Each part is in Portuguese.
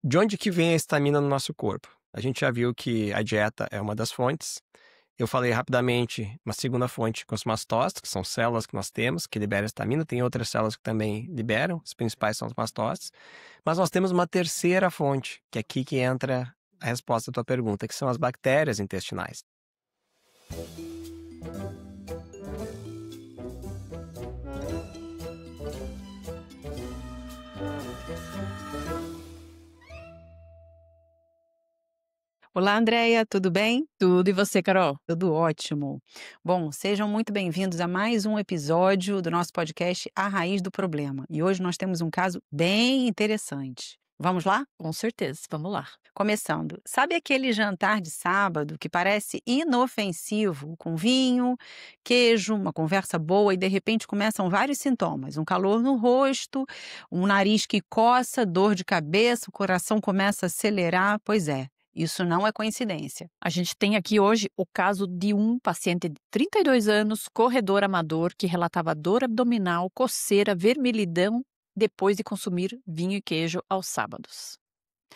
De onde que vem a histamina no nosso corpo? A gente já viu que a dieta é uma das fontes. Eu falei rapidamente uma segunda fonte com os mastócitos, que são células que nós temos, que liberam histamina. Tem outras células que também liberam, os principais são os mastócitos. Mas nós temos uma terceira fonte, que é aqui que entra a resposta à tua pergunta, que são as bactérias intestinais. Olá, Andréia, tudo bem? Tudo, e você, Carol? Tudo ótimo. Bom, sejam muito bem-vindos a mais um episódio do nosso podcast A Raiz do Problema. E hoje nós temos um caso bem interessante. Vamos lá? Com certeza, vamos lá. Começando, sabe aquele jantar de sábado que parece inofensivo, com vinho, queijo, uma conversa boa e de repente começam vários sintomas? Um calor no rosto, um nariz que coça, dor de cabeça, o coração começa a acelerar. Pois é. Isso não é coincidência. A gente tem aqui hoje o caso de um paciente de 32 anos, corredor amador, que relatava dor abdominal, coceira, vermelhidão depois de consumir vinho e queijo aos sábados.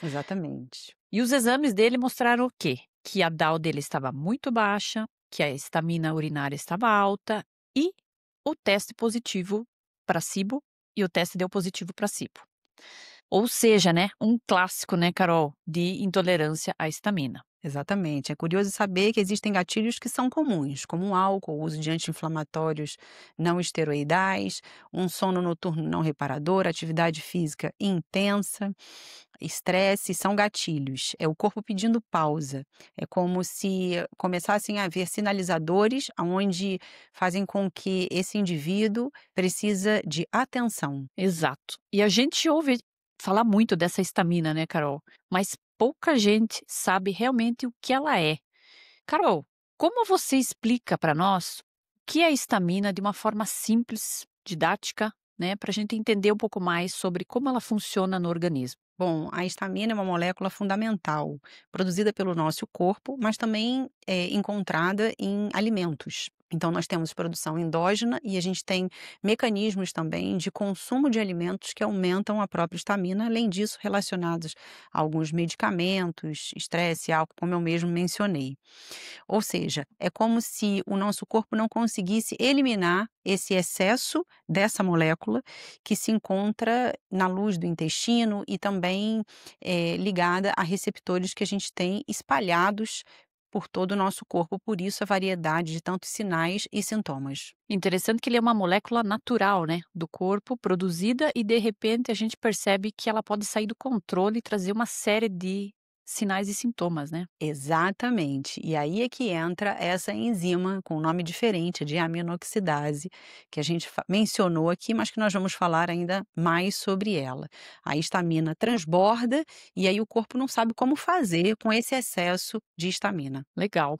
Exatamente. E os exames dele mostraram o quê? Que a DAO dele estava muito baixa, que a estamina urinária estava alta e o teste positivo para SIBO e o teste deu positivo para SIBO. Ou seja, né, um clássico, né, Carol, de intolerância à estamina. Exatamente. É curioso saber que existem gatilhos que são comuns, como o álcool, o uso de anti-inflamatórios não esteroidais, um sono noturno não reparador, atividade física intensa, estresse, são gatilhos. É o corpo pedindo pausa. É como se começassem a haver sinalizadores onde fazem com que esse indivíduo precisa de atenção. Exato. E a gente ouve falar muito dessa estamina, né, Carol? Mas pouca gente sabe realmente o que ela é. Carol, como você explica para nós o que é a estamina de uma forma simples, didática, né, para a gente entender um pouco mais sobre como ela funciona no organismo? Bom, a histamina é uma molécula fundamental, produzida pelo nosso corpo, mas também é encontrada em alimentos. Então, nós temos produção endógena e a gente tem mecanismos também de consumo de alimentos que aumentam a própria histamina, além disso, relacionados a alguns medicamentos, estresse, álcool, como eu mesmo mencionei. Ou seja, é como se o nosso corpo não conseguisse eliminar esse excesso dessa molécula que se encontra na luz do intestino e também ligada a receptores que a gente tem espalhados por todo o nosso corpo, por isso a variedade de tantos sinais e sintomas. Interessante que ele é uma molécula natural, né, do corpo, produzida e de repente a gente percebe que ela pode sair do controle e trazer uma série de sinais e sintomas, né? Exatamente. E aí é que entra essa enzima com um nome diferente, de aminoxidase, que a gente mencionou aqui, mas que nós vamos falar ainda mais sobre ela. A histamina transborda e aí o corpo não sabe como fazer com esse excesso de histamina. Legal.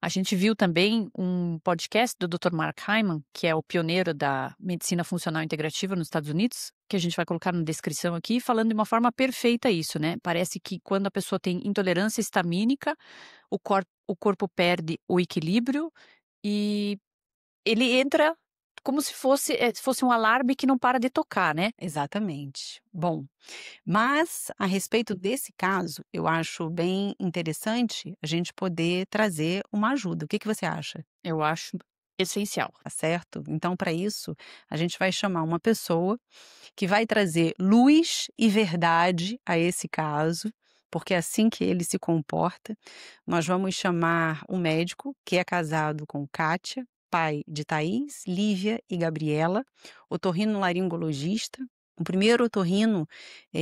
A gente viu também um podcast do Dr. Mark Hyman, que é o pioneiro da medicina funcional integrativa nos Estados Unidos, que a gente vai colocar na descrição aqui, falando de uma forma perfeita isso, né? Parece que quando a pessoa tem intolerância histamínica, o corpo perde o equilíbrio e ele entra como se fosse um alarme que não para de tocar, né? Exatamente. Bom, mas a respeito desse caso, eu acho bem interessante a gente poder trazer uma ajuda. O que você acha? Eu acho essencial. Tá certo? Então, para isso, a gente vai chamar uma pessoa que vai trazer luz e verdade a esse caso, porque é assim que ele se comporta. Nós vamos chamar um médico que é casado com Kátia, pai de Thaís, Lívia e Gabriela, otorrinolaringologista, o primeiro otorrino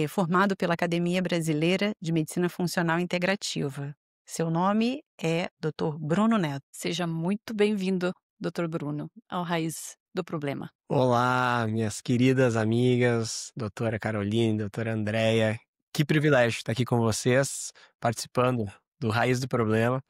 formado pela Academia Brasileira de Medicina Funcional Integrativa. Seu nome é Dr. Bruno Neto. Seja muito bem-vindo, Dr. Bruno, ao Raiz do Problema. Olá, minhas queridas amigas, doutora Caroline, doutora Andréia. Que privilégio estar aqui com vocês, participando do Raiz do Problema.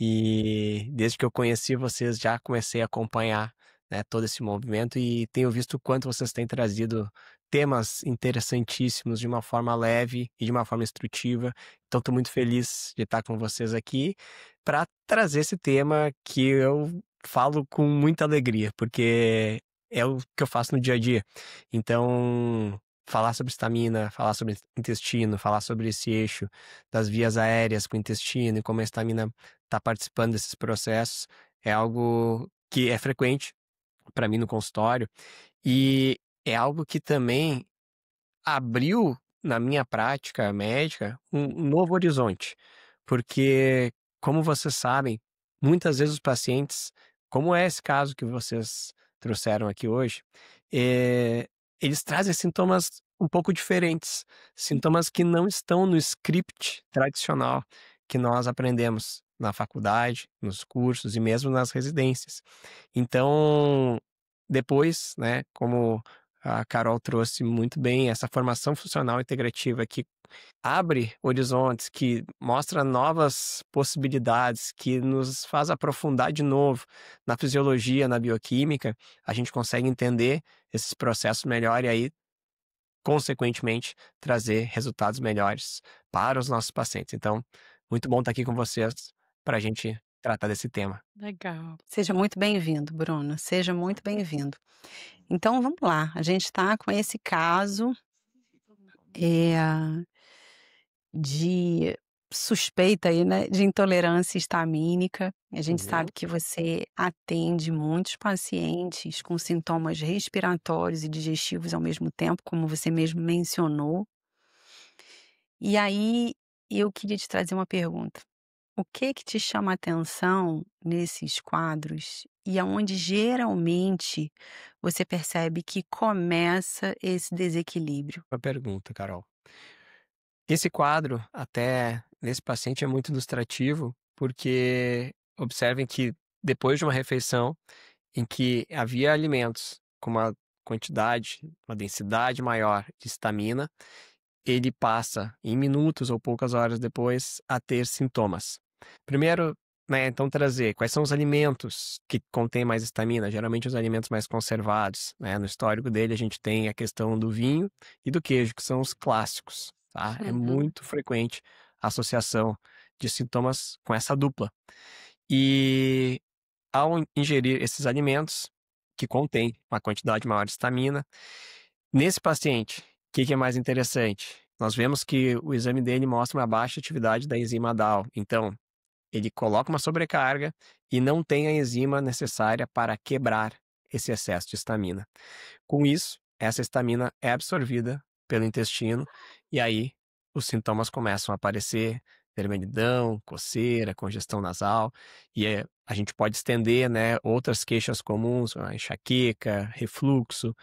E desde que eu conheci vocês, já comecei a acompanhar, né, todo esse movimento e tenho visto o quanto vocês têm trazido temas interessantíssimos de uma forma leve e de uma forma instrutiva. Então, estou muito feliz de estar com vocês aqui para trazer esse tema que eu falo com muita alegria, porque é o que eu faço no dia a dia. Então, falar sobre estamina, falar sobre intestino, falar sobre esse eixo das vias aéreas com o intestino e como a estamina está participando desses processos, é algo que é frequente para mim no consultório e é algo que também abriu na minha prática médica um novo horizonte, porque, como vocês sabem, muitas vezes os pacientes, como é esse caso que vocês trouxeram aqui hoje, eh, eles trazem sintomas um pouco diferentes, sintomas que não estão no script tradicional que nós aprendemos na faculdade, nos cursos e mesmo nas residências. Então, depois, né, como a Carol trouxe muito bem, essa formação funcional integrativa que abre horizontes, que mostra novas possibilidades, que nos faz aprofundar de novo na fisiologia, na bioquímica, a gente consegue entender esses processos melhor e aí, consequentemente, trazer resultados melhores para os nossos pacientes. Então, muito bom estar aqui com vocês para a gente tratar desse tema. Legal. Seja muito bem-vindo, Bruno, seja muito bem-vindo. Então vamos lá, a gente está com esse caso de suspeita aí, né, de intolerância histamínica. A gente Uhum. sabe que você atende muitos pacientes com sintomas respiratórios e digestivos ao mesmo tempo, como você mesmo mencionou. E aí eu queria te trazer uma pergunta. O que te chama a atenção nesses quadros e aonde geralmente você percebe que começa esse desequilíbrio? Uma pergunta, Carol. Esse quadro, até nesse paciente, é muito ilustrativo, porque observem que depois de uma refeição em que havia alimentos com uma quantidade, uma densidade maior de estamina, ele passa em minutos ou poucas horas depois a ter sintomas. Primeiro, né, então trazer quais são os alimentos que contêm mais estamina, geralmente os alimentos mais conservados, né? No histórico dele a gente tem a questão do vinho e do queijo, que são os clássicos, tá? É Uhum. muito frequente a associação de sintomas com essa dupla. E ao ingerir esses alimentos que contêm uma quantidade maior de estamina, nesse paciente, o que é mais interessante? Nós vemos que o exame dele mostra uma baixa atividade da enzima DAO. Então, ele coloca uma sobrecarga e não tem a enzima necessária para quebrar esse excesso de estamina. Com isso, essa estamina é absorvida pelo intestino e aí os sintomas começam a aparecer, vermelhidão, coceira, congestão nasal, e a gente pode estender, né, outras queixas comuns, a enxaqueca, refluxo,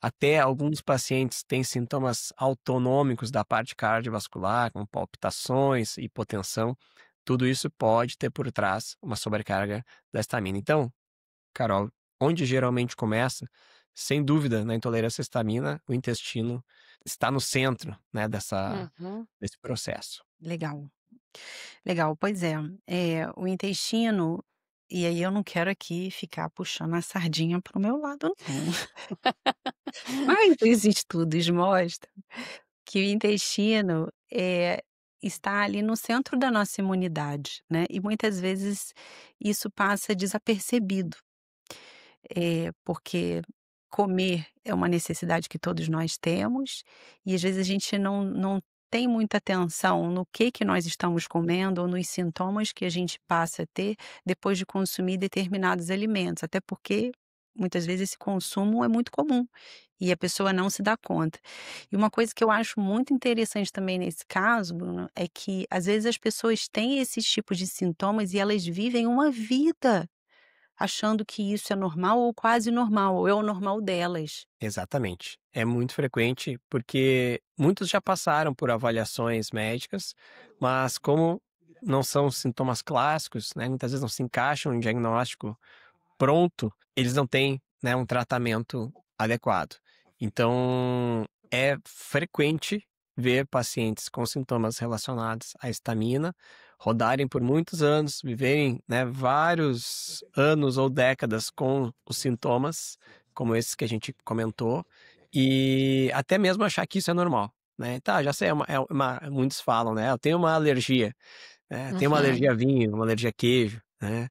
até alguns pacientes têm sintomas autonômicos da parte cardiovascular, como palpitações, hipotensão. Tudo isso pode ter por trás uma sobrecarga da estamina. Então, Carol, onde geralmente começa, sem dúvida, na intolerância à histamina, o intestino está no centro, né, Uhum. desse processo. Legal, legal. Pois é, o intestino, e aí eu não quero aqui ficar puxando a sardinha para o meu lado não, mas os estudos mostram que o intestino, está ali no centro da nossa imunidade, né, e muitas vezes isso passa desapercebido. Porque comer é uma necessidade que todos nós temos, e às vezes a gente não tem muita atenção no que nós estamos comendo ou nos sintomas que a gente passa a ter depois de consumir determinados alimentos, até porque muitas vezes esse consumo é muito comum, e a pessoa não se dá conta. E uma coisa que eu acho muito interessante também nesse caso, Bruno, é que às vezes as pessoas têm esses tipos de sintomas e elas vivem uma vida achando que isso é normal ou quase normal, ou é o normal delas. Exatamente. É muito frequente porque muitos já passaram por avaliações médicas, mas como não são sintomas clássicos, né, muitas vezes não se encaixam em diagnóstico pronto, eles não têm, né, um tratamento adequado. Então, é frequente ver pacientes com sintomas relacionados à estamina rodarem por muitos anos, viverem, né, vários anos ou décadas com os sintomas, como esses que a gente comentou, e até mesmo achar que isso é normal, né? Tá, já sei, muitos falam, né? Eu tenho uma alergia, né? Tenho uma alergia Uhum. a vinho, uma alergia a queijo, né?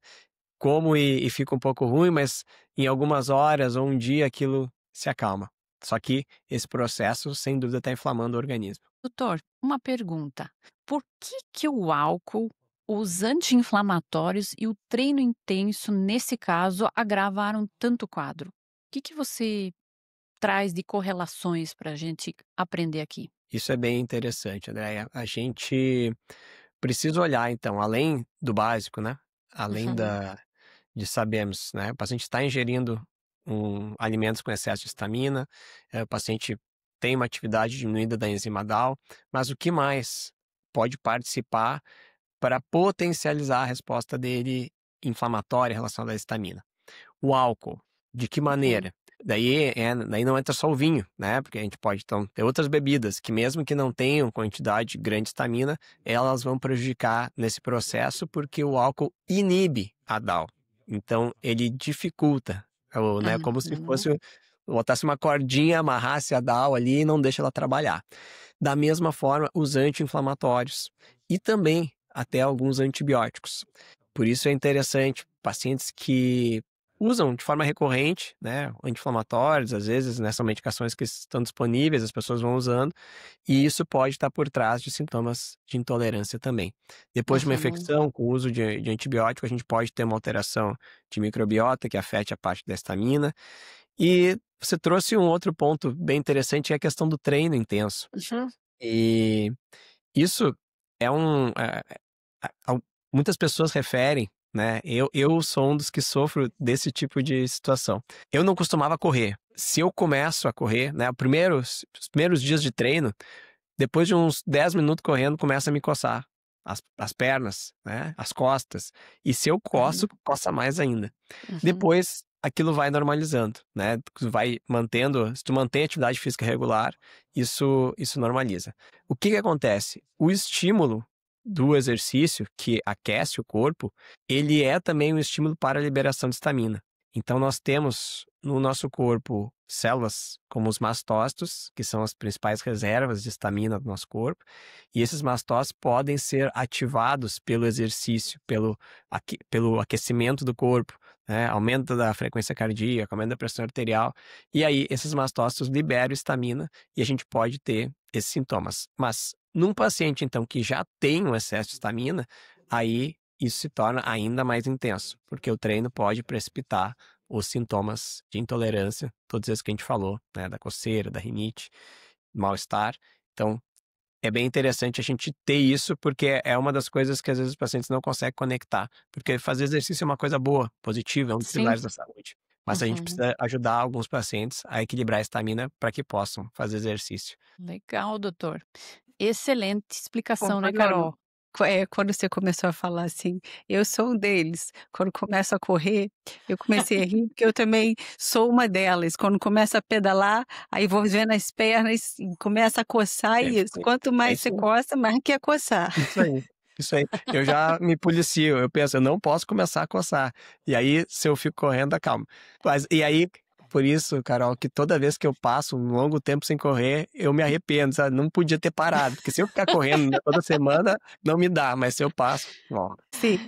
Como e fica um pouco ruim, mas em algumas horas ou um dia aquilo se acalma. Só que esse processo, sem dúvida, está inflamando o organismo. Doutor, uma pergunta. Por que o álcool, os anti-inflamatórios e o treino intenso, nesse caso, agravaram tanto o quadro? O que você traz de correlações para a gente aprender aqui? Isso é bem interessante, Andréia. A gente precisa olhar, então, além do básico, né? Além Uhum. de sabermos, né? O paciente está ingerindo alimentos com excesso de histamina, o paciente tem uma atividade diminuída da enzima DAO, mas o que mais pode participar para potencializar a resposta dele inflamatória em relação à histamina? O álcool, de que Uhum. maneira? Daí não entra só o vinho, né? Porque a gente pode então ter outras bebidas que, mesmo que não tenham quantidade grande de histamina, elas vão prejudicar nesse processo porque o álcool inibe a DAO. Então ele dificulta, né? Como se Uhum. fosse botasse uma cordinha, amarrasse a DAO ali e não deixa ela trabalhar. Da mesma forma, os anti-inflamatórios e também até alguns antibióticos. Por isso é interessante pacientes que usam de forma recorrente, né, anti-inflamatórios, às vezes, né, são medicações que estão disponíveis, as pessoas vão usando, e isso pode estar por trás de sintomas de intolerância também. Depois de uma Uhum. infecção com o uso de antibiótico, a gente pode ter uma alteração de microbiota que afete a parte da histamina. E você trouxe um outro ponto bem interessante, que é a questão do treino intenso. Uhum. E isso é muitas pessoas referem, né? Eu sou um dos que sofro desse tipo de situação. Eu não costumava correr. Se eu começo a correr, né? Os primeiros dias de treino, depois de uns 10 minutos correndo, começa a me coçar as pernas, né? As costas. E se eu coço, Uhum. coça mais ainda. Uhum. Depois, aquilo vai normalizando, né? Tu vai mantendo, se tu mantém atividade física regular, isso normaliza. O que que acontece? O estímulo do exercício, que aquece o corpo, ele é também um estímulo para a liberação de histamina. Então, nós temos no nosso corpo células como os mastócitos, que são as principais reservas de histamina do nosso corpo, e esses mastócitos podem ser ativados pelo exercício, pelo aquecimento do corpo, né? Aumento da frequência cardíaca, aumento da pressão arterial, e aí esses mastócitos liberam histamina e a gente pode ter esses sintomas. Mas num paciente, então, que já tem um excesso de histamina, aí isso se torna ainda mais intenso, porque o treino pode precipitar os sintomas de intolerância, todos esses que a gente falou, né? Da coceira, da rinite, mal-estar. Então, é bem interessante a gente ter isso, porque é uma das coisas que às vezes os pacientes não conseguem conectar. Porque fazer exercício é uma coisa boa, positiva, é um dos Sim. pilares da saúde. Mas a gente Uhum. precisa ajudar alguns pacientes a equilibrar a estamina para que possam fazer exercício. Legal, doutor. Excelente Ô, explicação, né, Bruno, Carol? quando você começou a falar assim, eu sou um deles. Quando começa a correr, eu comecei a rir, porque eu também sou uma delas. Quando começa a pedalar, aí vou vendo as pernas e começa a coçar isso. Perfeito. Quanto É mais isso você aí. coça, mais quer coçar. Isso aí. Isso aí. Eu já me policio, eu penso, eu não posso começar a coçar. E aí, se eu fico correndo, acalma. E aí, por isso, Carol, que toda vez que eu passo um longo tempo sem correr, eu me arrependo, sabe? Não podia ter parado, porque se eu ficar correndo, né, toda semana, não me dá, mas se eu passo, ó. Sim.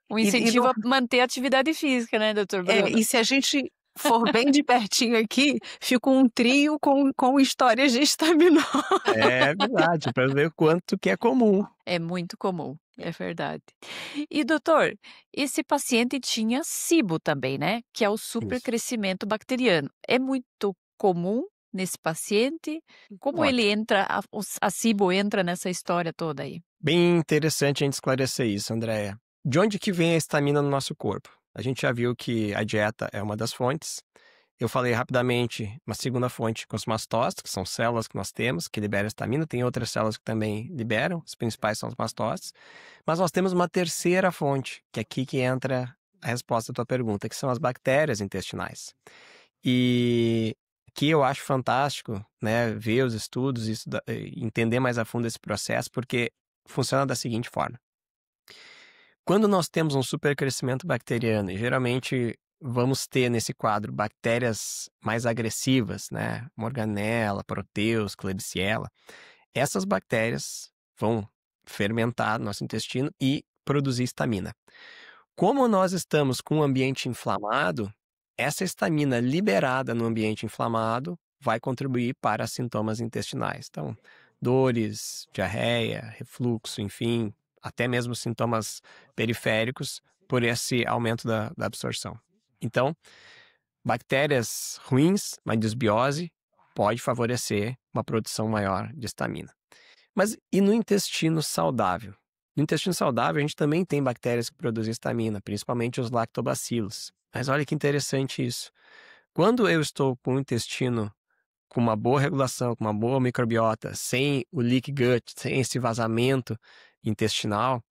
Um E incentivo a manter a atividade física, né, doutor Bruno? e se a gente for bem de pertinho aqui, fica um trio com histórias de estaminol. É verdade, para ver o quanto que é comum. É muito comum, é verdade. E doutor, esse paciente tinha SIBO também, né? Que é o Isso. supercrescimento bacteriano. É muito comum nesse paciente? Como ele Ótimo. entra, a SIBO entra nessa história toda aí? Bem interessante a gente esclarecer isso, Andréia. De onde que vem a histamina no nosso corpo? A gente já viu que a dieta é uma das fontes. Eu falei rapidamente uma segunda fonte com os mastócitos, que são células que nós temos, que liberam histamina. Tem outras células que também liberam, as principais são os mastócitos. Mas nós temos uma terceira fonte, que é aqui que entra a resposta à tua pergunta, que são as bactérias intestinais. E que eu acho fantástico, né, ver os estudos, entender mais a fundo esse processo, porque funciona da seguinte forma. Quando nós temos um supercrescimento bacteriano, e geralmente vamos ter nesse quadro bactérias mais agressivas, né? Morganella, Proteus, Klebsiella. Essas bactérias vão fermentar no nosso intestino e produzir histamina. Como nós estamos com um ambiente inflamado, essa histamina liberada no ambiente inflamado vai contribuir para sintomas intestinais. Então, dores, diarreia, refluxo, enfim, até mesmo sintomas periféricos por esse aumento da absorção. Então, bactérias ruins, uma disbiose, pode favorecer uma produção maior de histamina. Mas e no intestino saudável? No intestino saudável, a gente também tem bactérias que produzem histamina, principalmente os lactobacilos. Mas olha que interessante isso. Quando eu estou com o intestino com uma boa regulação, com uma boa microbiota, sem o leaky gut, sem esse vazamento intestinal,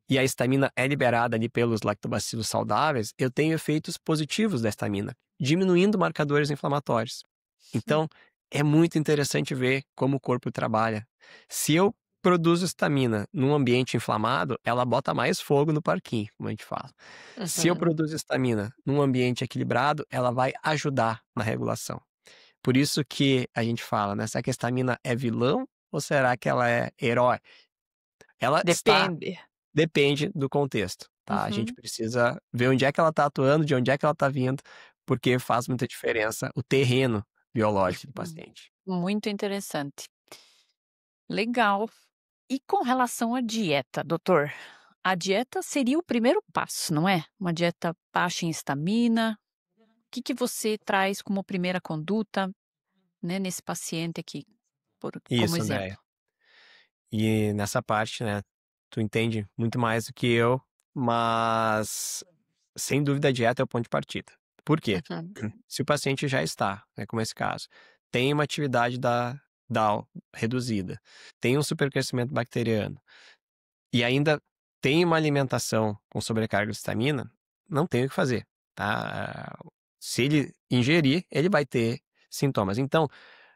e a histamina é liberada ali pelos lactobacilos saudáveis, eu tenho efeitos positivos da histamina, diminuindo marcadores inflamatórios. Então, é muito interessante ver como o corpo trabalha. Se eu produzo histamina num ambiente inflamado, ela bota mais fogo no parquinho, como a gente fala. Se eu produzo histamina num ambiente equilibrado, ela vai ajudar na regulação. Por isso que a gente fala, né? Será que a histamina é vilão ou será que ela é herói? Ela depende do contexto, tá? A gente precisa ver onde é que ela está atuando, de onde é que ela está vindo, porque faz muita diferença o terreno biológico do paciente. Muito interessante. Legal. E com relação à dieta, doutor? A dieta seria o primeiro passo, não é? Uma dieta baixa em histamina. O que você traz como primeira conduta, né, nesse paciente aqui, como Isso, exemplo? Andréia. E nessa parte, né, tu entende muito mais do que eu, mas sem dúvida a dieta é o ponto de partida. Por quê? Se o paciente já está, né, como esse caso, tem uma atividade da DAO reduzida, tem um supercrescimento bacteriano e ainda tem uma alimentação com sobrecarga de histamina, não tem o que fazer, tá? Se ele ingerir, ele vai ter sintomas. Então,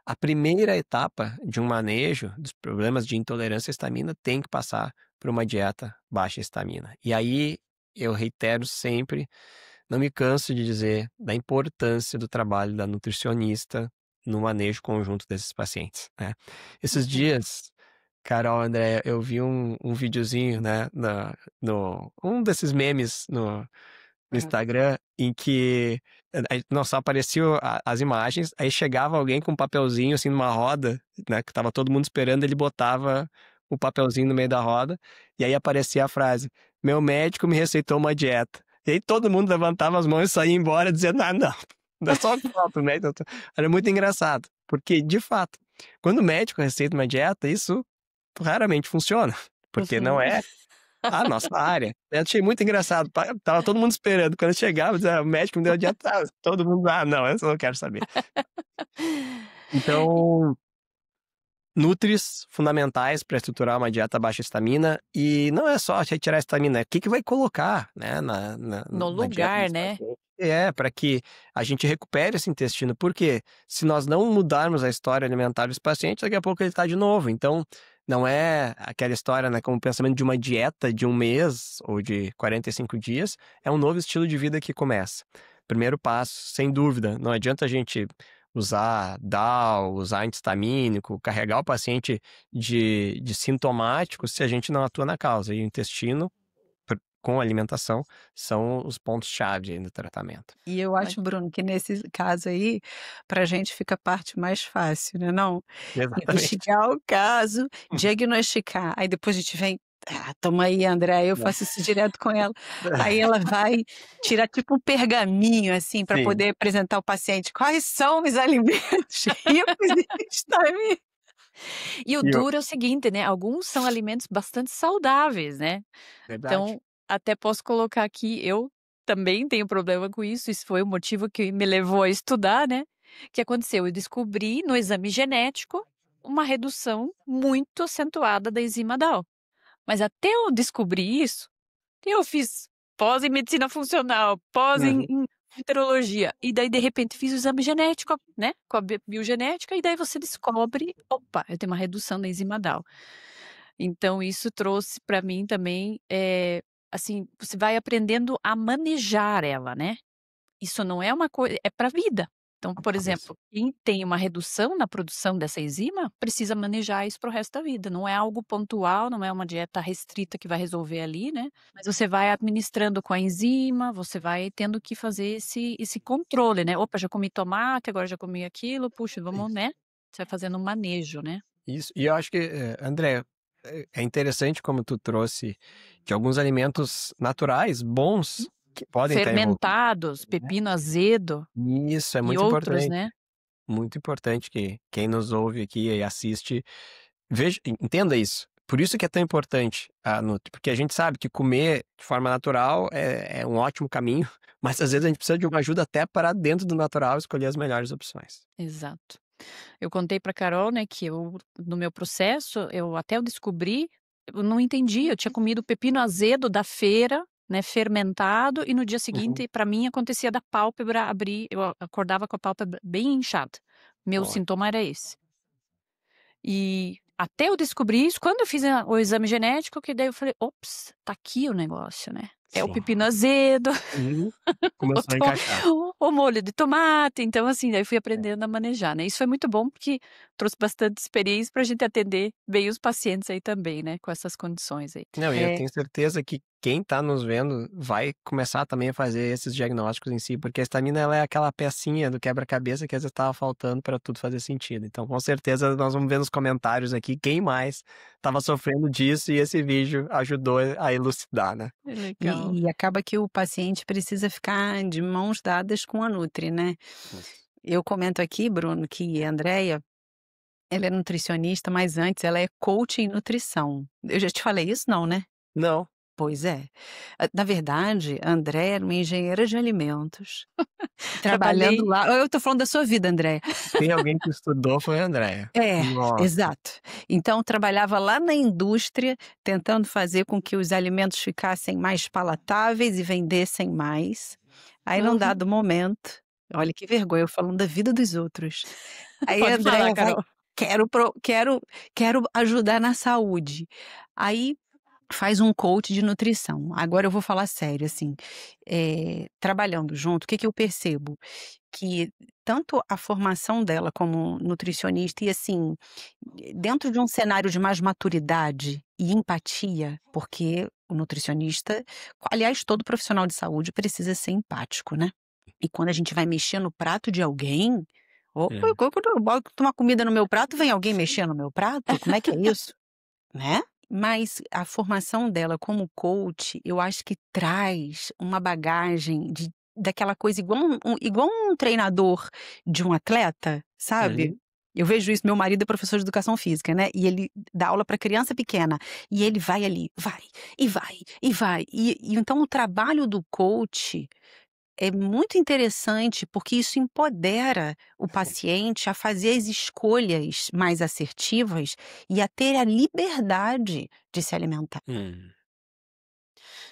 a primeira etapa de um manejo dos problemas de intolerância à histamina tem que passar por uma dieta baixa em histamina. E aí, eu reitero sempre, não me canso de dizer da importância do trabalho da nutricionista no manejo conjunto desses pacientes, né? Esses dias, Carol, André, eu vi um videozinho, né, um desses memes no Instagram, em que só apareciam as imagens, aí chegava alguém com um papelzinho assim numa roda, né, que tava todo mundo esperando, ele botava o papelzinho no meio da roda, e aí aparecia a frase: meu médico me receitou uma dieta. E aí todo mundo levantava as mãos e saía embora dizendo: ah, não é só foto, né? Era muito engraçado, porque de fato, quando o médico receita uma dieta, isso raramente funciona, porque não é a nossa área. Eu achei muito engraçado. Tava todo mundo esperando. Quando eu chegava, dizia, o médico me deu a dieta. Todo mundo, não, eu não quero saber. Então, nutris fundamentais para estruturar uma dieta baixa histamina. E não é só retirar a histamina, o que vai colocar, né, No na lugar, dieta né? para que a gente recupere esse intestino. Porque se nós não mudarmos a história alimentar desse paciente, daqui a pouco ele está de novo. Então, não é aquela história, né, como o pensamento de uma dieta de um mês ou de 45 dias, é um novo estilo de vida que começa. Primeiro passo, sem dúvida, não adianta a gente usar DAO, usar antihistamínico, carregar o paciente de sintomático se a gente não atua na causa. E o intestino, com alimentação, são os pontos-chave aí no tratamento. E eu acho, Bruno, que nesse caso aí, pra gente fica a parte mais fácil, né, não? Exatamente. Investigar o caso, diagnosticar, aí depois a gente vem, toma aí, André, eu faço isso direto com ela. Aí ela vai tirar tipo um pergaminho, assim, para Sim. poder apresentar ao paciente quais são os alimentos ricos em histamina. E o duro é o seguinte, né? Alguns são alimentos bastante saudáveis, né? Verdade. Então, até posso colocar aqui, eu também tenho problema com isso. Isso foi o motivo que me levou a estudar, né? O que aconteceu? Eu descobri no exame genético uma redução muito acentuada da enzima DAO. Mas até eu descobrir isso, eu fiz pós em medicina funcional, pós em enterologia, e daí de repente fiz o exame genético, né, com a biogenética, e daí você descobre, opa, eu tenho uma redução da enzima DAO. Então isso trouxe para mim também, assim, você vai aprendendo a manejar ela, né? Isso não é uma coisa, é para a vida. Então, por exemplo, quem tem uma redução na produção dessa enzima precisa manejar isso para o resto da vida. Não é algo pontual, não é uma dieta restrita que vai resolver ali, né? Mas você vai administrando com a enzima, você vai tendo que fazer esse controle, né? Opa, já comi tomate, agora já comi aquilo, puxa, vamos, né? Você vai fazendo um manejo, né? Isso. E eu acho que, André, é interessante como tu trouxe que alguns alimentos naturais, bons, que podem estar envolvidos. Fermentados, pepino azedo Isso é e muito outros, importante. né? Muito importante que quem nos ouve aqui e assiste, veja, entenda isso. Por isso que é tão importante a Nutri, porque a gente sabe que comer de forma natural é um ótimo caminho, mas às vezes a gente precisa de uma ajuda até para dentro do natural escolher as melhores opções. Exato. Eu contei para Carol, né, que no meu processo, até eu descobri, eu não entendi, eu tinha comido pepino azedo da feira, né, fermentado, e no dia seguinte, para mim, acontecia da pálpebra abrir, eu acordava com a pálpebra bem inchada. Meu Olha. sintoma era esse. E até eu descobrir isso, quando eu fiz o exame genético, que daí eu falei, ops, tá aqui o negócio, né? É o Sim. pepino azedo, Começou a encaixar. o molho de tomate. Então, assim, daí fui aprendendo a manejar, né? Isso foi muito bom, porque trouxe bastante experiência pra gente atender bem os pacientes aí também, né? Com essas condições aí. Não, e eu tenho certeza que quem está nos vendo vai começar também a fazer esses diagnósticos em si, porque a histamina ela é aquela pecinha do quebra-cabeça que às vezes estava faltando para tudo fazer sentido. Então, com certeza, nós vamos ver nos comentários aqui quem mais estava sofrendo disso e esse vídeo ajudou a elucidar, né? Legal. E acaba que o paciente precisa ficar de mãos dadas com a Nutri, né? Eu comento aqui, Bruno, que a Andrea, ela é nutricionista, mas antes ela é coach em nutrição. Eu já te falei isso, não, né? Não, Pois é. Na verdade, a Andrea era uma engenheira de alimentos, trabalhando lá. Eu tô falando da sua vida, Andrea. tem alguém que estudou foi a Andrea. É, Nossa. exato. Então, trabalhava lá na indústria, tentando fazer com que os alimentos ficassem mais palatáveis e vendessem mais. Aí, num dado momento, olha que vergonha, eu falando da vida dos outros. Aí, Pode a Andrea falar, vai, Carol. quero ajudar na saúde. Aí, faz um coach de nutrição. Agora eu vou falar sério, assim, trabalhando junto, o que eu percebo? Que tanto a formação dela como nutricionista e, assim, dentro de um cenário de mais maturidade e empatia, porque o nutricionista, aliás, todo profissional de saúde precisa ser empático, né? E quando a gente vai mexer no prato de alguém, opa, quando eu boto uma comida no meu prato, vem alguém mexer no meu prato? Como é que é isso? Né? Mas a formação dela como coach, eu acho que traz uma bagagem daquela coisa igual um treinador de um atleta, sabe? Eu vejo isso, meu marido é professor de educação física, né? E ele dá aula para criança pequena. E ele vai ali, vai, e vai, e vai. E então o trabalho do coach é muito interessante, porque isso empodera o paciente a fazer as escolhas mais assertivas e a ter a liberdade de se alimentar. E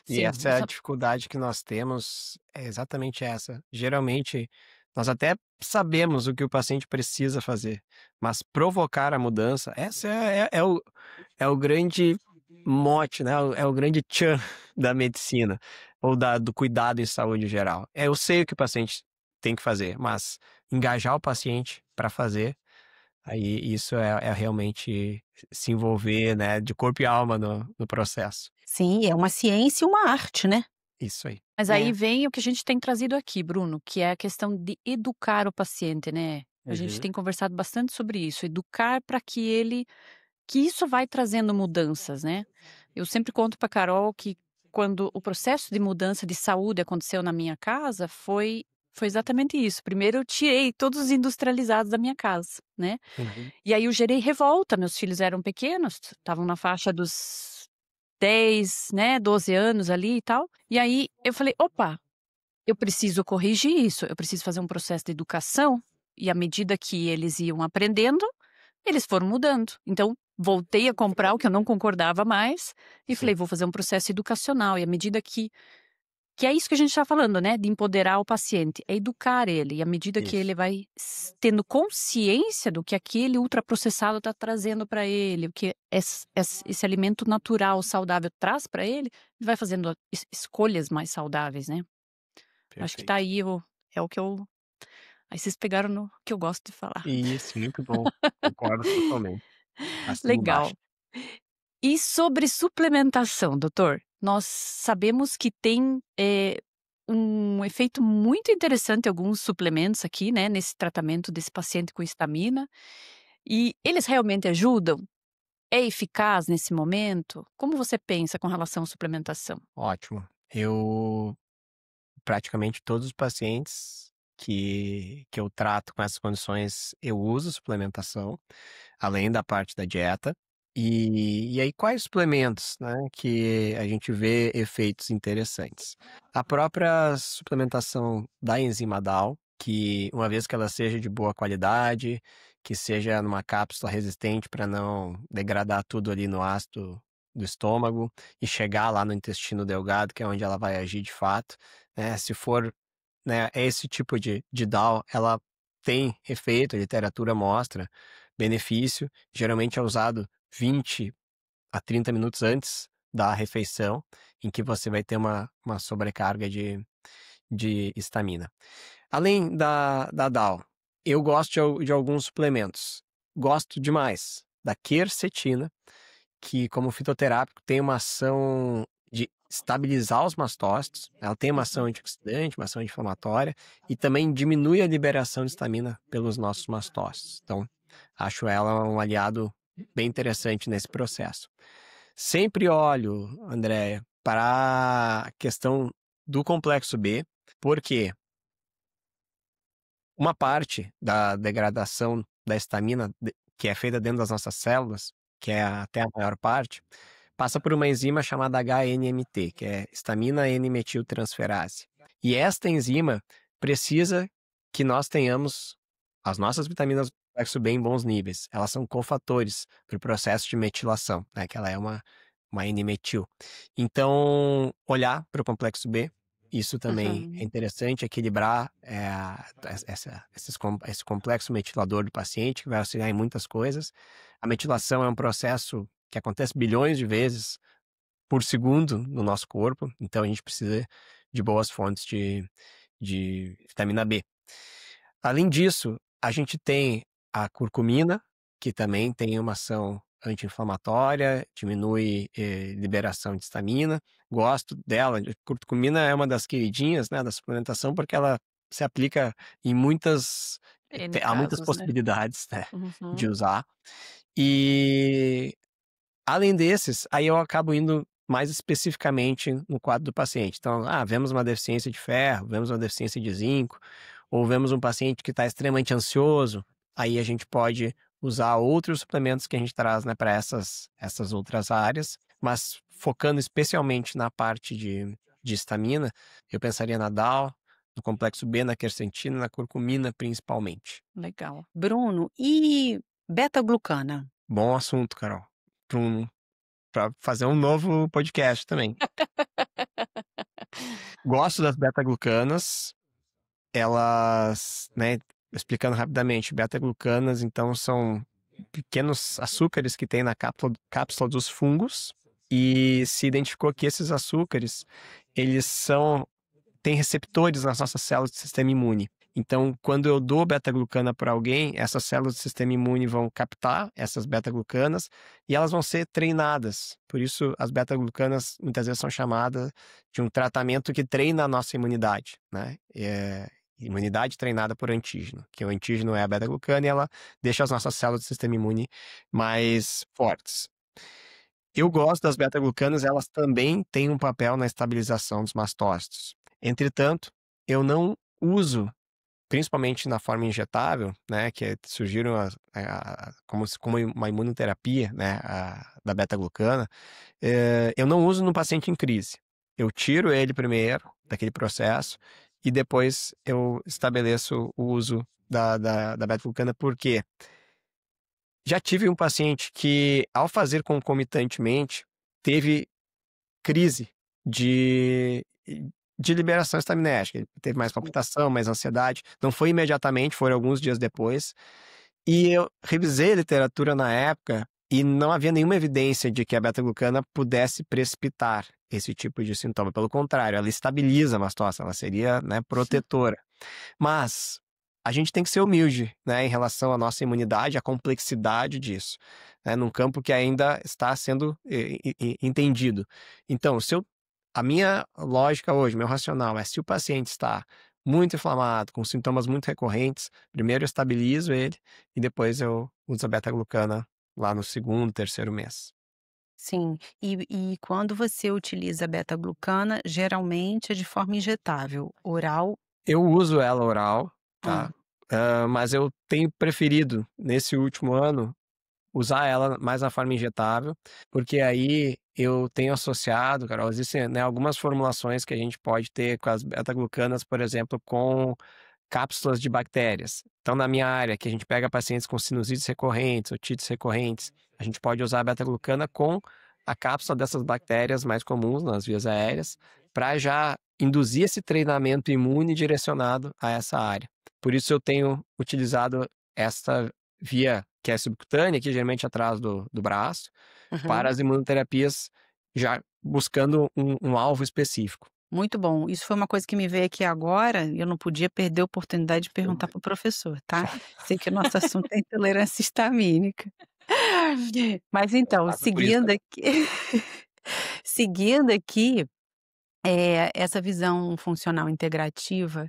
Sim, essa é a dificuldade que nós temos, é exatamente essa. Geralmente, nós até sabemos o que o paciente precisa fazer, mas provocar a mudança, essa é o grande mote, né? É o grande tchan da medicina, ou do cuidado em saúde em geral. Eu sei o que o paciente tem que fazer, mas engajar o paciente para fazer, aí isso é realmente se envolver, né, de corpo e alma no processo. Sim, é uma ciência e uma arte, né? Isso aí. Mas É. aí vem o que a gente tem trazido aqui, Bruno, que é a questão de educar o paciente, né? A gente tem conversado bastante sobre isso, educar para que isso vai trazendo mudanças, né? Eu sempre conto para Carol que quando o processo de mudança de saúde aconteceu na minha casa, foi exatamente isso. Primeiro eu tirei todos os industrializados da minha casa, né? E aí eu gerei revolta, meus filhos eram pequenos, estavam na faixa dos 10, né, 12 anos ali e tal. E aí eu falei, opa, eu preciso corrigir isso, eu preciso fazer um processo de educação. E à medida que eles iam aprendendo, eles foram mudando. Então, voltei a comprar o que eu não concordava mais e falei, vou fazer um processo educacional. E à medida que é isso que a gente está falando, né? De empoderar o paciente, é educar ele. E à medida que ele vai tendo consciência do que aquele ultraprocessado está trazendo para ele, o que esse alimento natural, saudável traz para ele vai fazendo escolhas mais saudáveis, né? Acho que tá aí, é o que eu Aí vocês pegaram no que eu gosto de falar. Isso, muito bom. Concordo totalmente. Assina embaixo. Legal. E sobre suplementação, doutor? Nós sabemos que tem um efeito muito interessante alguns suplementos aqui, né, nesse tratamento desse paciente com histamina. E eles realmente ajudam? É eficaz nesse momento? Como você pensa com relação à suplementação? Ótimo. Eu praticamente todos os pacientes que eu trato com essas condições, eu uso suplementação, além da parte da dieta. E aí, quais suplementos, né, que a gente vê efeitos interessantes? A própria suplementação da enzima DAO, que uma vez que ela seja de boa qualidade, que seja numa cápsula resistente para não degradar tudo ali no ácido do estômago e chegar lá no intestino delgado, que é onde ela vai agir de fato, né? Se for, né, esse tipo de DAO, ela tem efeito, a literatura mostra benefício, geralmente é usado 20 a 30 minutos antes da refeição, em que você vai ter uma sobrecarga de estamina. Além da DAO, eu gosto de alguns suplementos. Gosto demais da quercetina, que como fitoterápico tem uma ação de estabilizar os mastócitos, ela tem uma ação antioxidante, uma ação anti-inflamatória e também diminui a liberação de estamina pelos nossos mastócitos. Então, acho ela um aliado bem interessante nesse processo. Sempre olho, Andréia, para a questão do complexo B, porque uma parte da degradação da estamina que é feita dentro das nossas células, que é até a maior parte, passa por uma enzima chamada HNMT, que é histamina N-metiltransferase. E esta enzima precisa que nós tenhamos as nossas vitaminas do complexo B em bons níveis. Elas são cofatores para o processo de metilação, né, que ela é uma N-metil. Então, olhar para o complexo B, isso também é interessante, equilibrar esse complexo metilador do paciente, que vai auxiliar em muitas coisas. A metilação é um processo que acontece bilhões de vezes por segundo no nosso corpo, então a gente precisa de boas fontes de vitamina B. Além disso, a gente tem a curcumina, que também tem uma ação anti-inflamatória, diminui liberação de histamina. Gosto dela. A curcumina é uma das queridinhas, né, da suplementação, porque ela se aplica em muitas... Há muitas possibilidades, né, de usar. E além desses, aí eu acabo indo mais especificamente no quadro do paciente. Então, vemos uma deficiência de ferro, vemos uma deficiência de zinco, ou vemos um paciente que está extremamente ansioso, aí a gente pode usar outros suplementos que a gente traz, né, para essas outras áreas, mas focando especialmente na parte de estamina, eu pensaria na DAO, no complexo B, na quercetina, na curcumina principalmente. Legal. Bruno, e beta-glucana? Bom assunto, Carol. Para fazer um novo podcast também. Gosto das beta-glucanas. Elas, né, explicando rapidamente, beta-glucanas, então, são pequenos açúcares que tem na cápsula dos fungos, e se identificou que esses açúcares, eles têm receptores nas nossas células do sistema imune. Então, quando eu dou beta-glucana para alguém, essas células do sistema imune vão captar essas beta-glucanas e elas vão ser treinadas. Por isso, as beta-glucanas muitas vezes são chamadas de um tratamento que treina a nossa imunidade, né? Imunidade treinada por antígeno, que o antígeno é a beta-glucana e ela deixa as nossas células do sistema imune mais fortes. Eu gosto das beta-glucanas, elas também têm um papel na estabilização dos mastócitos. Entretanto, eu não uso, principalmente na forma injetável, né, que surgiram como uma imunoterapia, né, da beta-glucana, eu não uso no paciente em crise. Eu tiro ele primeiro daquele processo e depois eu estabeleço o uso da beta-glucana, porque já tive um paciente que, ao fazer concomitantemente, teve crise de liberação estaminérgica. Ele teve mais palpitação, mais ansiedade. Não foi imediatamente, foram alguns dias depois. E eu revisei a literatura na época e não havia nenhuma evidência de que a beta-glucana pudesse precipitar esse tipo de sintoma. Pelo contrário, ela estabiliza a mastose, ela seria, né, protetora. Mas a gente tem que ser humilde, né, em relação à nossa imunidade, à complexidade disso, né, num campo que ainda está sendo entendido. Então, a minha lógica hoje, meu racional é se o paciente está muito inflamado, com sintomas muito recorrentes, primeiro eu estabilizo ele e depois eu uso a beta-glucana lá no segundo, terceiro mês. Sim. E quando você utiliza a beta-glucana, geralmente é de forma injetável, oral. Eu uso ela oral, tá? Hum. Mas eu tenho preferido, nesse último ano, usar ela mais na forma injetável, porque aí eu tenho associado, Carol, existem, né, algumas formulações que a gente pode ter com as beta-glucanas, por exemplo, com cápsulas de bactérias. Então, na minha área, que a gente pega pacientes com sinusites recorrentes, otites recorrentes, a gente pode usar a beta-glucana com a cápsula dessas bactérias mais comuns nas vias aéreas, para já induzir esse treinamento imune direcionado a essa área. Por isso eu tenho utilizado essa via que é subcutânea, que geralmente atrás do braço, para Uhum. as imunoterapias, já buscando um alvo específico. Muito bom. Isso foi uma coisa que me veio aqui agora e eu não podia perder a oportunidade de perguntar para o professor, tá. Sei que o nosso assunto é intolerância histamínica. Mas então, Passa por isso seguindo também. aqui seguindo aqui, essa visão funcional integrativa,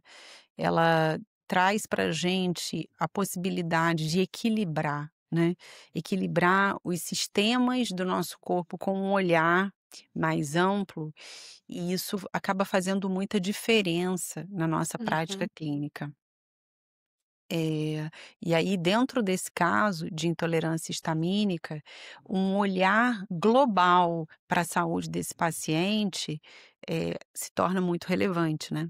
ela traz pra gente a possibilidade de equilibrar, né, equilibrar os sistemas do nosso corpo com um olhar mais amplo, e isso acaba fazendo muita diferença na nossa prática Uhum. clínica. E aí dentro desse caso de intolerância histamínica, um olhar global para a saúde desse paciente, se torna muito relevante, né.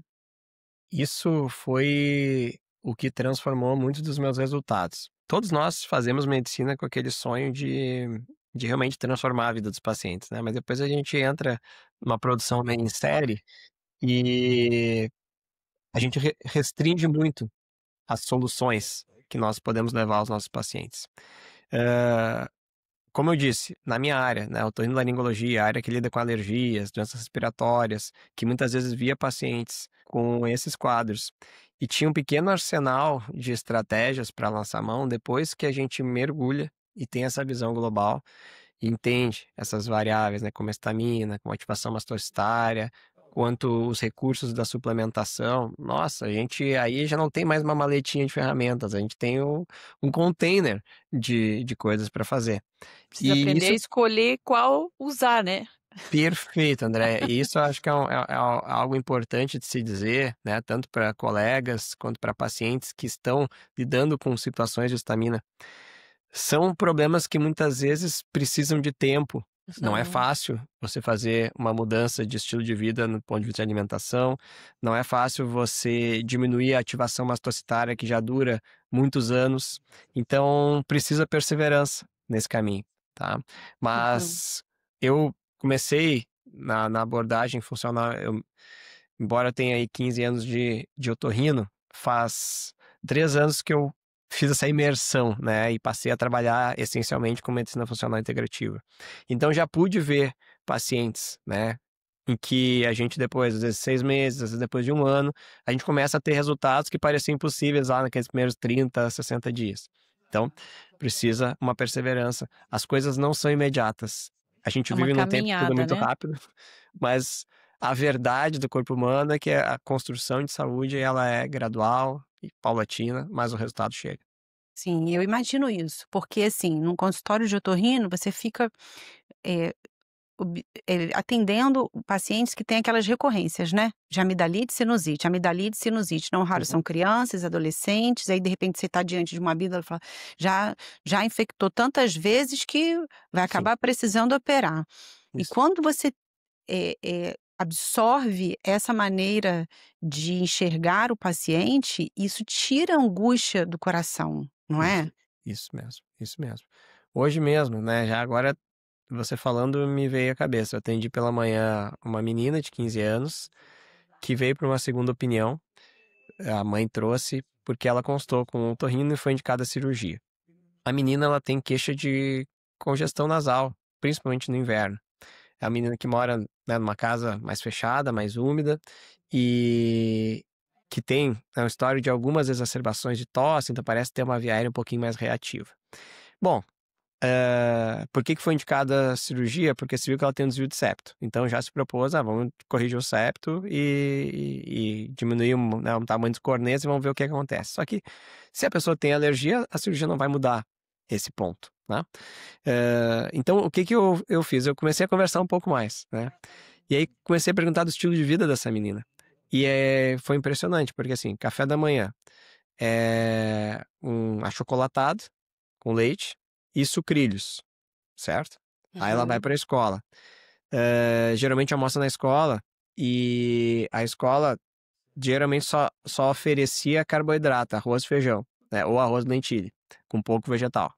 Isso foi o que transformou muitos dos meus resultados. Todos nós fazemos medicina com aquele sonho de realmente transformar a vida dos pacientes, né? Mas depois a gente entra numa produção meio em série e a gente restringe muito as soluções que nós podemos levar aos nossos pacientes. Como eu disse, na minha área, né, otorrinolaringologia, a área que lida com alergias, doenças respiratórias, que muitas vezes via pacientes com esses quadros e tinha um pequeno arsenal de estratégias para lançar mão depois que a gente mergulha e tem essa visão global e entende essas variáveis, né, como a histamina, como a ativação mastocitária, quanto os recursos da suplementação. Nossa, a gente aí já não tem mais uma maletinha de ferramentas, a gente tem um container de coisas para fazer. Precisa E aprender a isso escolher qual usar, né. perfeito, André. E isso eu acho que é algo importante de se dizer, né, tanto para colegas quanto para pacientes que estão lidando com situações de histamina. São problemas que muitas vezes precisam de tempo. Não é Uhum. fácil você fazer uma mudança de estilo de vida no ponto de vista de alimentação, não é fácil você diminuir a ativação mastocitária que já dura muitos anos, então precisa perseverança nesse caminho, tá? Uhum. Mas eu comecei na abordagem funcional, embora eu tenha aí 15 anos de otorrino, faz 3 anos que eu fiz essa imersão, né, e passei a trabalhar essencialmente com medicina funcional integrativa. Então já pude ver pacientes, né, em que a gente depois, às vezes 6 meses, às vezes depois de 1 ano, a gente começa a ter resultados que pareciam impossíveis lá naqueles primeiros 30, 60 dias. Então, precisa uma perseverança. As coisas não são imediatas. A gente É uma vive num tempo que tudo é caminhada, muito né. rápido, mas a verdade do corpo humano é que a construção de saúde ela é gradual e paulatina, mas o resultado chega. Sim, eu imagino isso, porque assim, num consultório de otorrino você fica, eh atendendo pacientes que têm aquelas recorrências, né, de amidalite, sinusite, não raro Uhum. são crianças, adolescentes, aí de repente você está diante de uma amígdala e fala: "Já já infectou tantas vezes que vai Sim, acabar precisando operar". E isso, quando você, absorve essa maneira de enxergar o paciente, isso tira a angústia do coração, não isso, é? isso mesmo, isso mesmo. Hoje mesmo, né, já agora você falando me veio à cabeça, eu atendi pela manhã uma menina de 15 anos, que veio para uma segunda opinião, a mãe trouxe, porque ela constou com um otorrino e foi indicada a cirurgia. A menina ela tem queixa de congestão nasal, principalmente no inverno. É uma menina que mora, né, numa casa mais fechada, mais úmida, e que tem, né, uma história de algumas exacerbações de tosse, então parece ter uma via aérea um pouquinho mais reativa. Bom, por que foi indicada a cirurgia? Porque se viu que ela tem um desvio de septo. Então já se propôs, vamos corrigir o septo e diminuir o tamanho dos corneas e vamos ver o que acontece. Só que se a pessoa tem alergia, a cirurgia não vai mudar esse ponto, né? Então o que eu fiz? Eu comecei a conversar um pouco mais, né? E aí comecei a perguntar do estilo de vida dessa menina. E foi impressionante, porque assim, café da manhã é um achocolatado com leite e sucrilhos, certo? Aí ela vai para a escola. Geralmente almoça na escola e a escola geralmente só oferecia carboidrato, arroz e feijão, né? Ou arroz e lentilha, com pouco vegetal.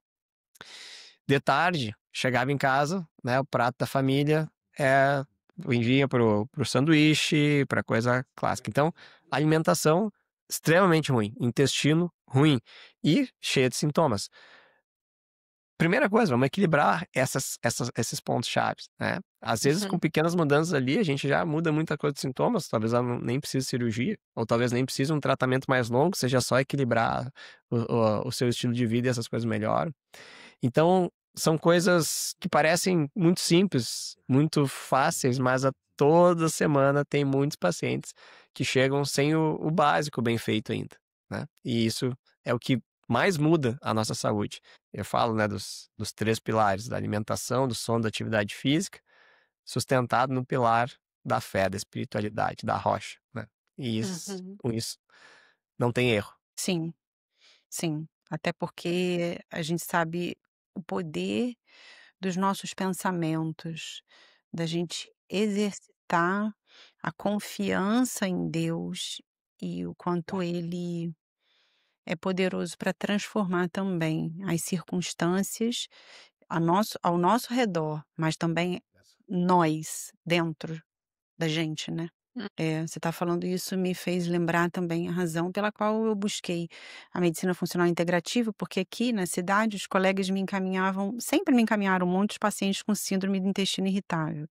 De tarde, chegava em casa, né? O prato da família vinha pro sanduíche, pra coisa clássica. Então, alimentação extremamente ruim, intestino ruim e cheia de sintomas. Primeira coisa, vamos equilibrar esses pontos chaves, né? Às vezes, com pequenas mudanças ali, a gente já muda muita coisa de sintomas, talvez ela nem precise de cirurgia, ou talvez nem precise de um tratamento mais longo, seja só equilibrar o seu estilo de vida e essas coisas melhoram. Então, são coisas que parecem muito simples, muito fáceis, mas toda semana tem muitos pacientes que chegam sem o básico bem feito ainda, né? E isso é o que mais muda a nossa saúde. Eu falo, né, dos 3 pilares, da alimentação, do sono, da atividade física, sustentado no pilar da fé, da espiritualidade, da rocha, né? E com isso não tem erro. Sim, sim. Até porque a gente sabe o poder dos nossos pensamentos, da gente exercitar a confiança em Deus e o quanto Ele é poderoso para transformar também as circunstâncias ao nosso redor, mas também nós dentro da gente, né? Você está falando isso me fez lembrar também a razão pela qual eu busquei a medicina funcional integrativa, porque aqui na cidade os colegas sempre me encaminharam muitos pacientes com síndrome do intestino irritável.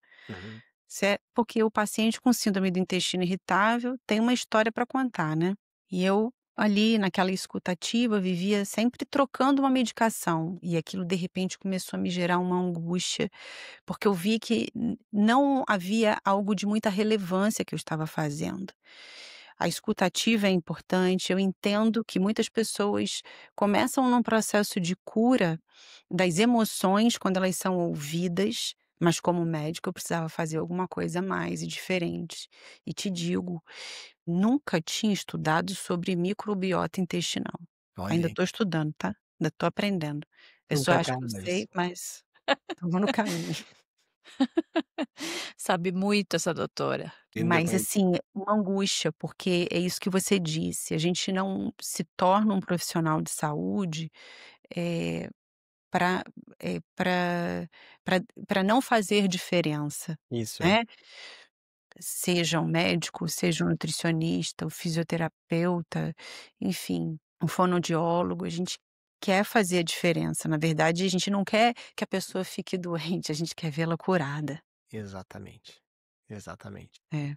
Porque o paciente com síndrome do intestino irritável tem uma história para contar, né? E eu ali naquela escutativa vivia sempre trocando uma medicação e aquilo de repente começou a me gerar uma angústia, porque eu vi que não havia algo de muita relevância que eu estava fazendo. A escutativa é importante, eu entendo que muitas pessoas começam num processo de cura das emoções quando elas são ouvidas, mas como médico eu precisava fazer alguma coisa a mais e diferente. E te digo, nunca tinha estudado sobre microbiota intestinal. Olha Ainda aí, estou estudando, tá? Ainda estou aprendendo. A pessoa nunca é acha que eu sei, tarde. mas estamos no caminho. Sabe muito essa doutora. Mas Independente. assim, uma angústia, porque é isso que você disse, a gente não se torna um profissional de saúde, para para não fazer diferença, Isso aí. né. Seja um médico, seja um nutricionista, o fisioterapeuta, enfim, um fonoaudiólogo, a gente quer fazer a diferença. Na verdade, a gente não quer que a pessoa fique doente, a gente quer vê-la curada. Exatamente. Exatamente. É.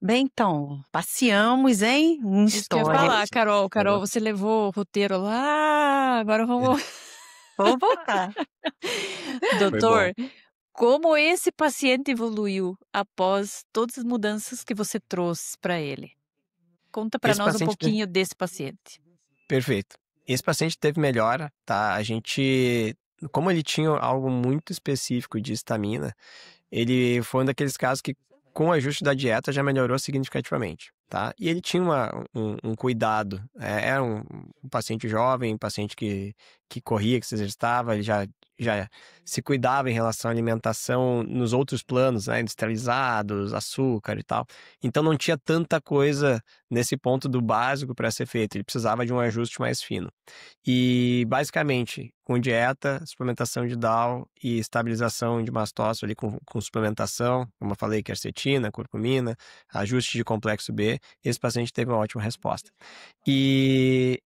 Bem, então, passeamos, hein, em Isso que eu ia falar, histórias. Carol, você levou o roteiro lá, agora vamos Vamos voltar. Foi bom. doutor, como esse paciente evoluiu após todas as mudanças que você trouxe para ele? Conta para Esse nós um paciente pouquinho desse paciente. Perfeito. Esse paciente teve melhora, tá? A gente, como ele tinha algo muito específico de histamina, ele foi um daqueles casos que, com o ajuste da dieta, já melhorou significativamente, tá? E ele tinha um cuidado. Era um paciente jovem, um paciente que corria, que se exercitava, ele já se cuidava em relação à alimentação nos outros planos, né? Industrializados, açúcar e tal. Então não tinha tanta coisa nesse ponto do básico para ser feito. Ele precisava de um ajuste mais fino. E, basicamente, com dieta, suplementação de DAO e estabilização de mastócito ali com suplementação, como eu falei, quercetina, curcumina, ajuste de complexo B, esse paciente teve uma ótima resposta. E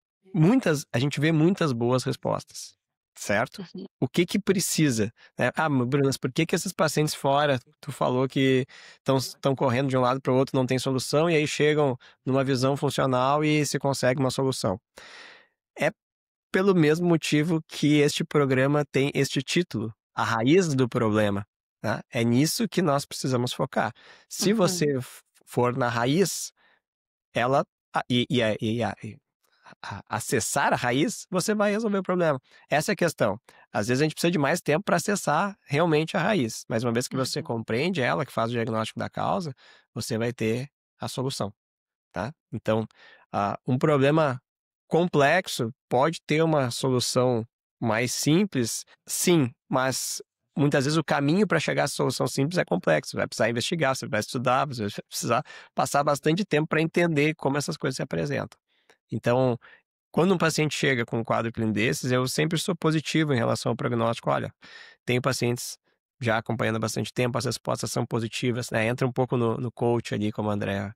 a gente vê muitas boas respostas. certo? Uhum. O que que precisa, né? Bruno, mas por que que esses pacientes fora, tu falou que estão correndo de um lado para o outro, não tem solução, e aí chegam numa visão funcional e se consegue uma solução? É pelo mesmo motivo que este programa tem este título, A Raiz do Problema, tá? É nisso que nós precisamos focar. Se você Uhum. for na raiz, ela acessar a raiz, você vai resolver o problema. Essa é a questão. Às vezes a gente precisa de mais tempo para acessar realmente a raiz, mas uma vez que você Uhum. compreende ela, que faz o diagnóstico da causa, você vai ter a solução, tá? Então, um problema complexo pode ter uma solução mais simples, sim, mas muitas vezes o caminho para chegar à solução simples é complexo. Você vai precisar investigar, você vai estudar, você vai precisar passar bastante tempo para entender como essas coisas se apresentam. Então, quando um paciente chega com um quadro clínico desses, eu sempre sou positivo em relação ao prognóstico. Olha, tenho pacientes já acompanhando há bastante tempo, as respostas são positivas, né? Entra um pouco no coach ali, como a Andrea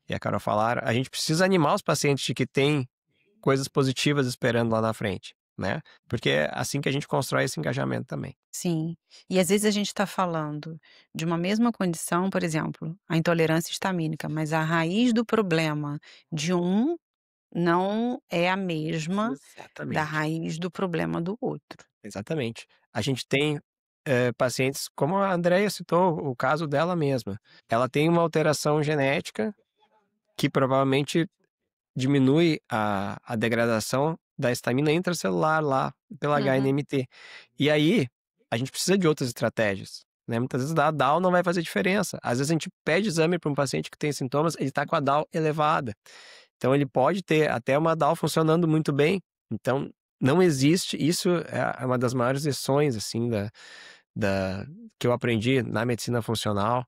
e a Carol falaram. A gente precisa animar os pacientes de que tem coisas positivas esperando lá na frente, né? Porque é assim que a gente constrói esse engajamento também. Sim. E às vezes a gente está falando de uma mesma condição, por exemplo, a intolerância histamínica, mas a raiz do problema de um não é a mesma da Exatamente. raiz do problema do outro. Exatamente. A gente tem pacientes, como a Andrea citou, o caso dela mesma. Ela tem uma alteração genética que provavelmente diminui a degradação da histamina intracelular lá pela Uhum. HNMT. E aí, a gente precisa de outras estratégias, né? Muitas vezes a DAO não vai fazer diferença. Às vezes a gente pede exame para um paciente que tem sintomas, ele está com a DAO elevada. Então ele pode ter até uma DAO funcionando muito bem. Então não existe, isso é uma das maiores lições assim que eu aprendi na medicina funcional.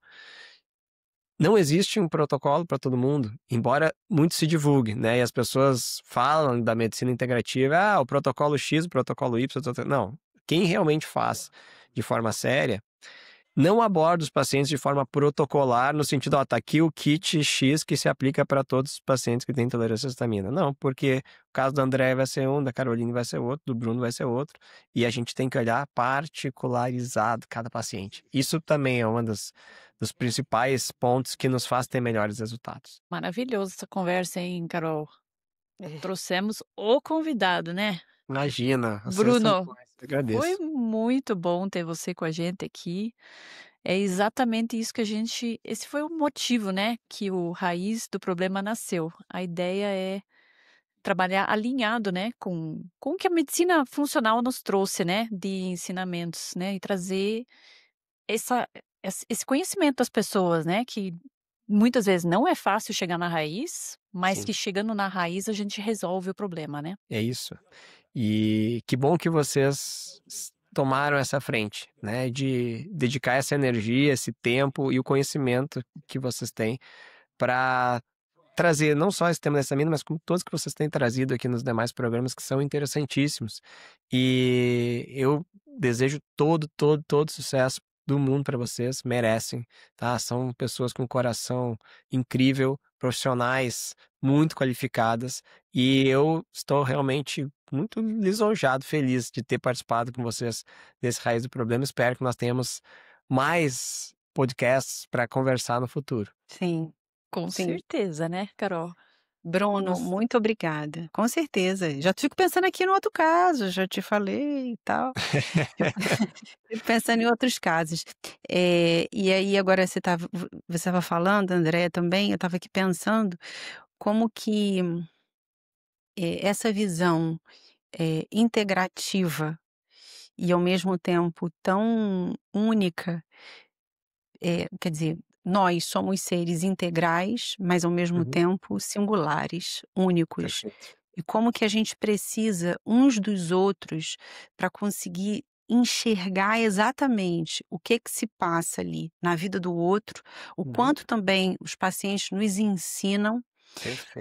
Não existe um protocolo para todo mundo, embora muito se divulgue, né? E as pessoas falam da medicina integrativa, o protocolo X, o protocolo Y, não. Quem realmente faz de forma séria não aborda os pacientes de forma protocolar, no sentido, tá aqui o kit X que se aplica para todos os pacientes que têm intolerância à histamina. Não, porque o caso da André vai ser um, da Caroline vai ser outro, do Bruno vai ser outro, e a gente tem que olhar particularizado cada paciente. Isso também é uma dos principais pontos que nos faz ter melhores resultados. Maravilhoso essa conversa, hein, Carol? É. Trouxemos o convidado, né? Imagina, vocês são Bruno, demais, eu foi agradeço. muito bom ter você com a gente aqui. É exatamente isso que esse foi o motivo, né, que o Raiz do Problema nasceu. A ideia é trabalhar alinhado, né, com o que a medicina funcional nos trouxe, né, de ensinamentos, né, e trazer essa esse conhecimento às pessoas, né, que muitas vezes não é fácil chegar na raiz, mas Sim, que chegando na raiz a gente resolve o problema, né. é isso. E que bom que vocês tomaram essa frente, né, de dedicar essa energia, esse tempo e o conhecimento que vocês têm para trazer não só esse tema dessa mina, mas como todos que vocês têm trazido aqui nos demais programas que são interessantíssimos. E eu desejo todo sucesso do mundo para vocês, merecem, tá? São pessoas com um coração incrível, profissionais muito qualificadas, e eu estou realmente muito lisonjeado, feliz de ter participado com vocês desse Raiz do Problema. Espero que nós tenhamos mais podcasts para conversar no futuro. Sim, Com sim. certeza, né, Carol? Bruno, muito obrigada. Com certeza. Já fico pensando aqui no outro caso, já te falei e tal. Fico fico pensando em outros casos. E aí agora você estava falando, Andréia, também, eu estava aqui pensando como que, essa visão, integrativa e ao mesmo tempo tão única, quer dizer, nós somos seres integrais, mas ao mesmo Uhum, tempo singulares, únicos. perfeito. E como que a gente precisa uns dos outros para conseguir enxergar exatamente o que se passa ali na vida do outro, o Uhum, quanto também os pacientes nos ensinam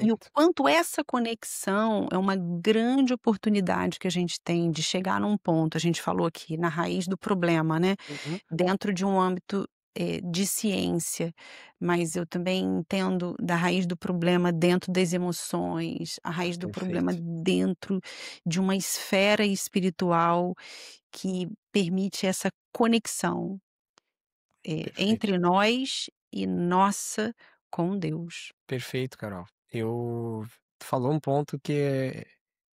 e o perfeito. quanto essa conexão é uma grande oportunidade que a gente tem de chegar num ponto, a gente falou aqui, na raiz do problema, né, Uhum, dentro de um âmbito, de ciência, mas eu também entendo da raiz do problema dentro das emoções, a raiz do problema Perfeito. dentro de uma esfera espiritual que permite essa conexão, Perfeito. entre nós e nossa com Deus. Perfeito, Carol. Tu falou um ponto que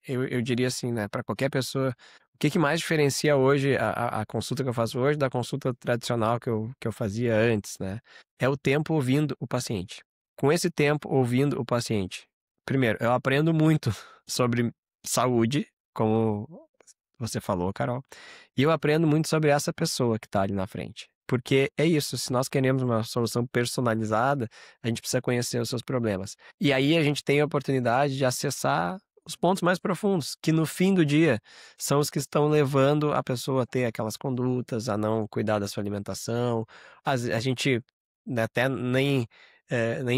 eu diria assim, né, para qualquer pessoa, o que mais diferencia hoje a consulta que eu faço hoje da consulta tradicional que eu fazia antes, né? É o tempo ouvindo o paciente. Com esse tempo ouvindo o paciente, primeiro, eu aprendo muito sobre saúde, como você falou, Carol, e eu aprendo muito sobre essa pessoa que está ali na frente. Porque é isso, se nós queremos uma solução personalizada, a gente precisa conhecer os seus problemas. E aí a gente tem a oportunidade de acessar os pontos mais profundos, que no fim do dia são os que estão levando a pessoa a ter aquelas condutas, a não cuidar da sua alimentação. A gente, né, até nem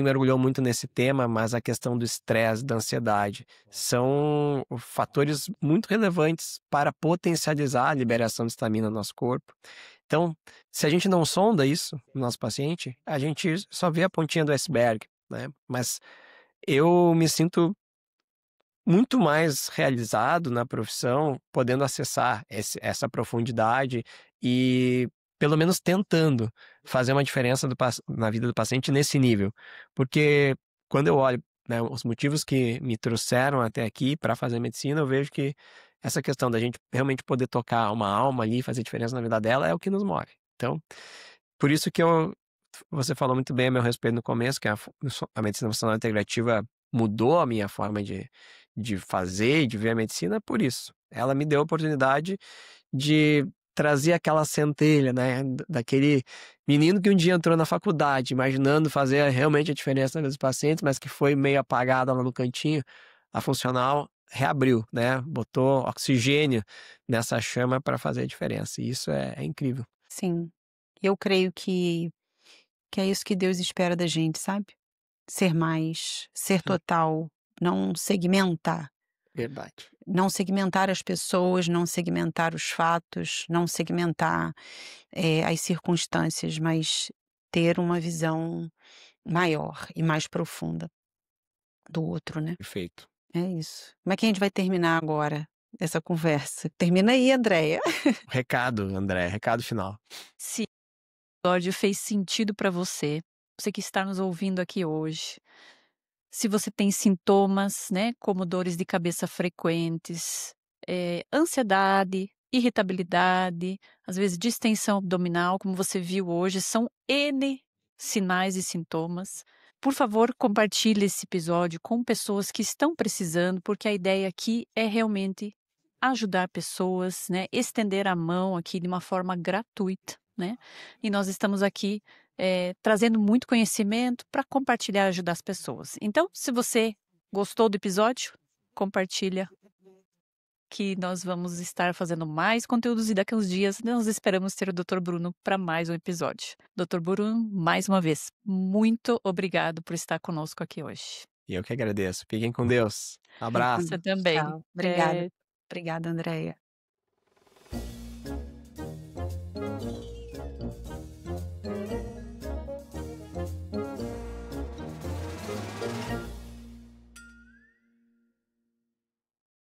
mergulhou muito nesse tema, mas a questão do estresse, da ansiedade, são fatores muito relevantes para potencializar a liberação de histamina no nosso corpo. Então, se a gente não sonda isso no nosso paciente, a gente só vê a pontinha do iceberg, né? Mas eu me sinto muito mais realizado na profissão, podendo acessar essa profundidade e, pelo menos, tentando fazer uma diferença na vida do paciente nesse nível. Porque quando eu olho, né, os motivos que me trouxeram até aqui para fazer medicina, eu vejo que essa questão da gente realmente poder tocar uma alma ali, fazer diferença na vida dela, é o que nos move. Então, por isso que você falou muito bem a meu respeito no começo, que a medicina funcional integrativa mudou a minha forma de fazer e de ver a medicina por isso. Ela me deu a oportunidade de trazer aquela centelha, né, daquele menino que um dia entrou na faculdade, imaginando fazer realmente a diferença na vida dos pacientes, mas que foi meio apagado lá no cantinho. A funcional reabriu, né, botou oxigênio nessa chama para fazer a diferença. E isso é incrível. Sim, eu creio que é isso que Deus espera da gente, sabe? Ser mais, ser total, não segmentar. Verdade. Não segmentar as pessoas, não segmentar os fatos, não segmentar, as circunstâncias, mas ter uma visão maior e mais profunda do outro, né. Perfeito. É isso. Como é que a gente vai terminar agora essa conversa? Termina aí, Andréia. Recado, André, recado final. Se o episódio fez sentido para você, você que está nos ouvindo aqui hoje, se você tem sintomas, né, como dores de cabeça frequentes, ansiedade, irritabilidade, às vezes distensão abdominal, como você viu hoje, são N sinais e sintomas. Por favor, compartilhe esse episódio com pessoas que estão precisando, porque a ideia aqui é realmente ajudar pessoas, né, estender a mão aqui de uma forma gratuita, né? E nós estamos aqui trazendo muito conhecimento para compartilhar e ajudar as pessoas. Então, se você gostou do episódio, compartilha, que nós vamos estar fazendo mais conteúdos e daqui a uns dias nós esperamos ter o Dr. Bruno para mais um episódio. Dr. Bruno, mais uma vez, muito obrigado por estar conosco aqui hoje. E eu que agradeço. Fiquem com Deus. Fique com Abraço. Você Deus. também. Tchau. Obrigada. Obrigada, Andréia.